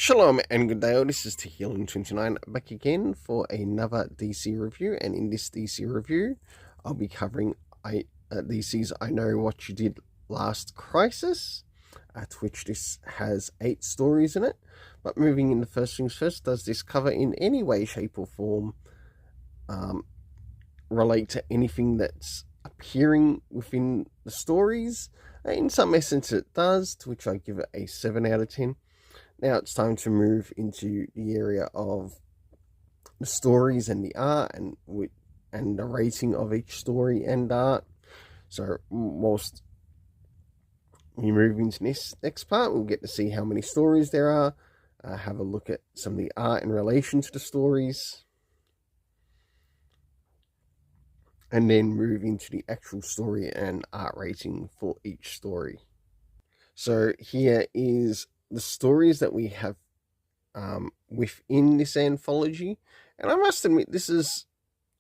Shalom and good day all, this is Healing29 back again for another DC review, and in this DC review I'll be covering DC's I Know What You Did Last Crisis, to which this has 8 stories in it. But moving into first things first, does this cover in any way, shape or form relate to anything that's appearing within the stories? In some essence it does, to which I give it a 7 out of 10. Now it's time to move into the area of the stories and the art and the rating of each story and art. So whilst we move into this next part, we'll get to see how many stories there are, have a look at some of the art in relation to the stories, and then move into the actual story and art rating for each story. So here is the stories that we have within this anthology, and I must admit this is,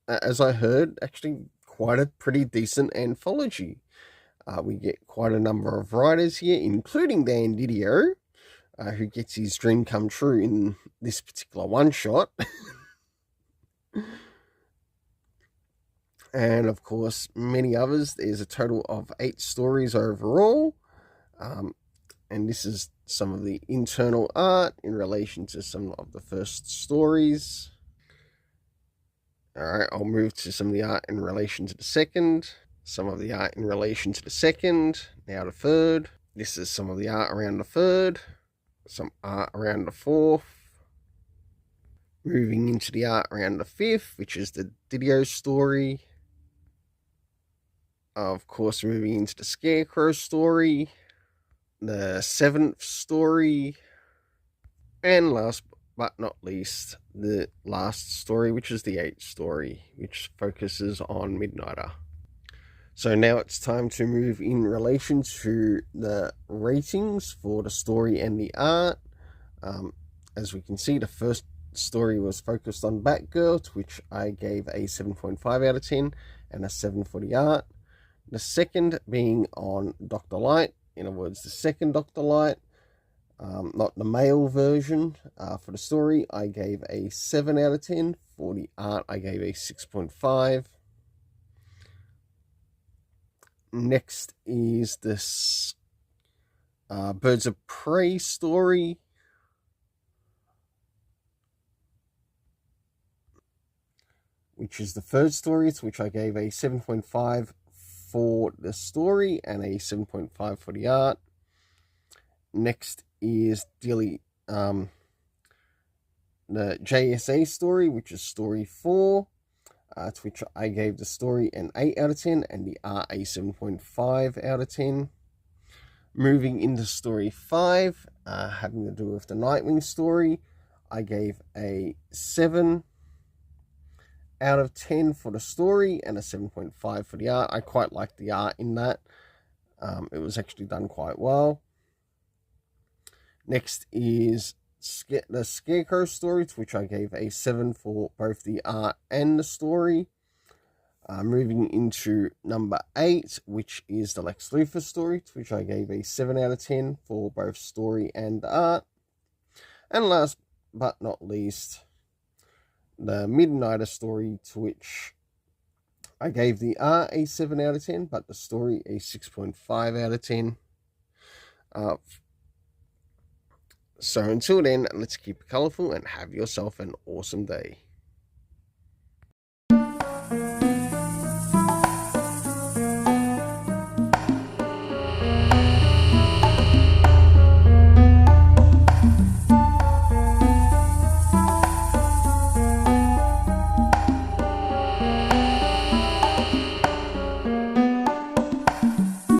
as I heard, actually quite a pretty decent anthology. We get quite a number of writers here, including Dan Didio, who gets his dream come true in this particular one-shot. And of course many others. There's a total of 8 stories overall, and this is some of the internal art in relation to some of the first stories. Alright, I'll move to some of the art in relation to the second, some of the art in relation to the second, now the third. This is some of the art around the third, some art around the fourth, moving into the art around the fifth, which is the Didio story. Of course, moving into the Scarecrow story, the 7th story, and last but not least, the last story, which is the 8th story, which focuses on Midnighter. So now it's time to move in relation to the ratings for the story and the art. As we can see, the first story was focused on Batgirl, to which I gave a 7.5 out of 10 and a 7 for the art. The second being on Dr. Light, in other words, the second Dr. Light, not the male version. For the story, I gave a 7 out of 10. For the art, I gave a 6.5. Next is this Birds of Prey story. Which is the third story, to which I gave a 7.5 for the story and a 7.5 for the art. Next is the JSA story, which is story 4, to which I gave the story an 8 out of 10 and the art a 7.5 out of 10. Moving into story 5, having to do with the Nightwing story, I gave a 7 out of 10 for the story and a 7.5 for the art. I quite liked the art in that. It was actually done quite well. Next is the Scarecrow story, to which I gave a 7 for both the art and the story. Moving into number 8, which is the Lex Luthor story, to which I gave a 7 out of 10 for both story and art. And last but not least, the Midnighter story, to which I gave the art a 7 out of 10, but the story a 6.5 out of 10. So until then, let's keep it colourful and have yourself an awesome day.